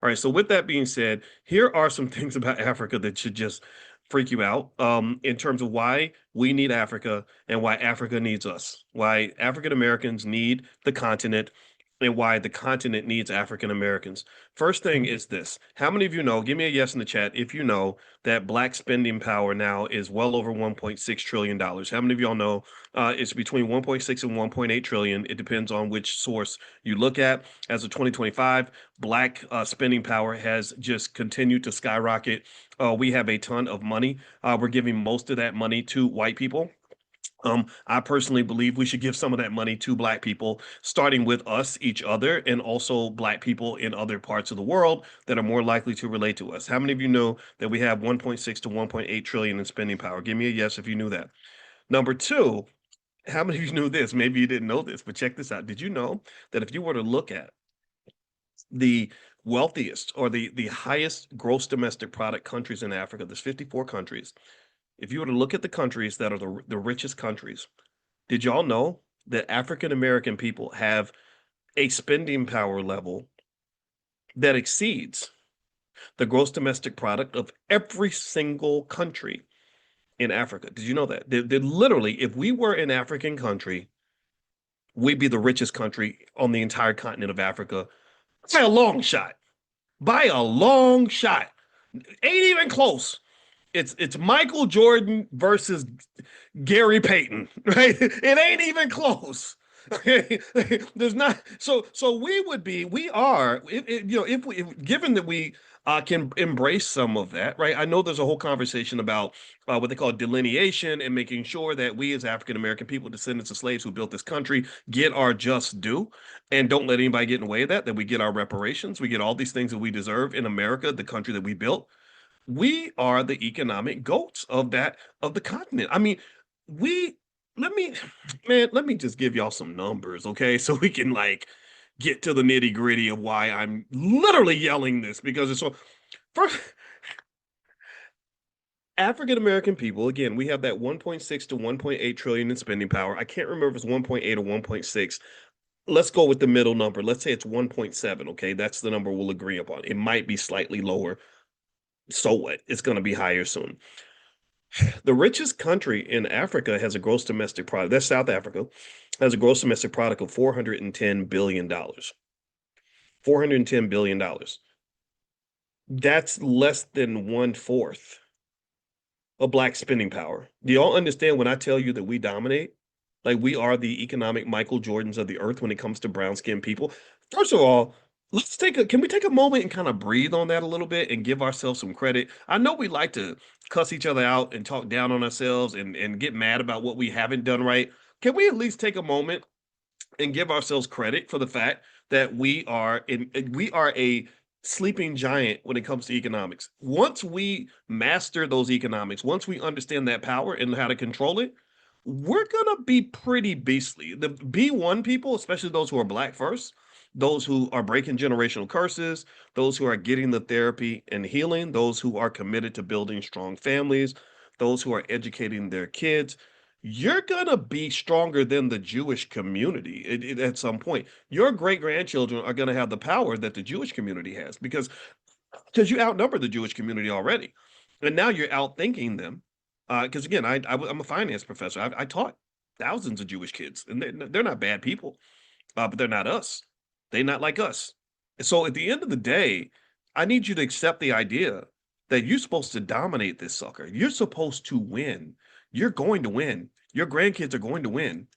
All right. So with that being said, here are some things about Africa that should just freak you out. In terms of why we need Africa and why Africa needs us, why African Americans need the continent, and why the continent needs African Americans. First thing is this. How many of you know, give me a yes in the chat if you know that black spending power now is well over $1.6 trillion. How many of y'all know it's between 1.6 and 1.8 trillion? It depends on which source you look at. As of 2025, black spending power has just continued to skyrocket. We have a ton of money. We're giving most of that money to white people. I personally believe we should give some of that money to black people, starting with us, each other, and also black people in other parts of the world that are more likely to relate to us. How many of you know that we have 1.6 to 1.8 trillion in spending power? Give me a yes if you knew that. Number two, how many of you knew this? Maybe you didn't know this, but check this out. Did you know that if you were to look at the wealthiest or the highest gross domestic product countries in Africa, there's 54 countries. If you were to look at the countries that are the richest countries, did y'all know that African American people have a spending power level that exceeds the gross domestic product of every single country in Africa? Did you know that? Literally, if we were an African country, we'd be the richest country on the entire continent of Africa by a long shot. By a long shot. Ain't even close. It's Michael Jordan versus Gary Payton, right? It ain't even close. Okay, there's not so we are if we given that we can embrace some of that, right? I know there's a whole conversation about what they call delineation and making sure that we as African American people, descendants of slaves who built this country, get our just due and don't let anybody get in the way of that we get our reparations, we get all these things that we deserve in America, the country that we built. We are the economic goats of the continent. I mean, we let me let me just give y'all some numbers, okay? So we can like get to the nitty-gritty of why I'm literally yelling this because it's so first African American people, again, we have that 1.6 to 1.8 trillion in spending power. I can't remember if it's 1.8 or 1.6. Let's go with the middle number. Let's say it's 1.7, okay? That's the number we'll agree upon. It might be slightly lower. So what? It's going to be higher soon. The richest country in Africa has a gross domestic product. That's South Africa, has a gross domestic product of $410 billion. $410 billion. That's less than one fourth of black spending power. Do y'all understand when I tell you that we dominate? Like we are the economic Michael Jordans of the earth when it comes to brown skinned people. First of all, can we take a moment and kind of breathe on that a little bit and give ourselves some credit? I know we like to cuss each other out and talk down on ourselves and get mad about what we haven't done right. Can we at least take a moment and give ourselves credit for the fact that we are a sleeping giant when it comes to economics. Once we master those economics, once we understand that power and how to control it, we're gonna be pretty beastly. The B1 people, especially those who are black first, those who are breaking generational curses, those who are getting the therapy and healing, those who are committed to building strong families, those who are educating their kids, you're gonna be stronger than the Jewish community at some point. Your great grandchildren are gonna have the power that the Jewish community has because you outnumber the Jewish community already, and now you're outthinking them. Because again, I'm a finance professor. I taught thousands of Jewish kids, and they're not bad people, but they're not us. They're not like us. So at the end of the day, I need you to accept the idea that you're supposed to dominate this sucker. You're supposed to win. You're going to win. Your grandkids are going to win.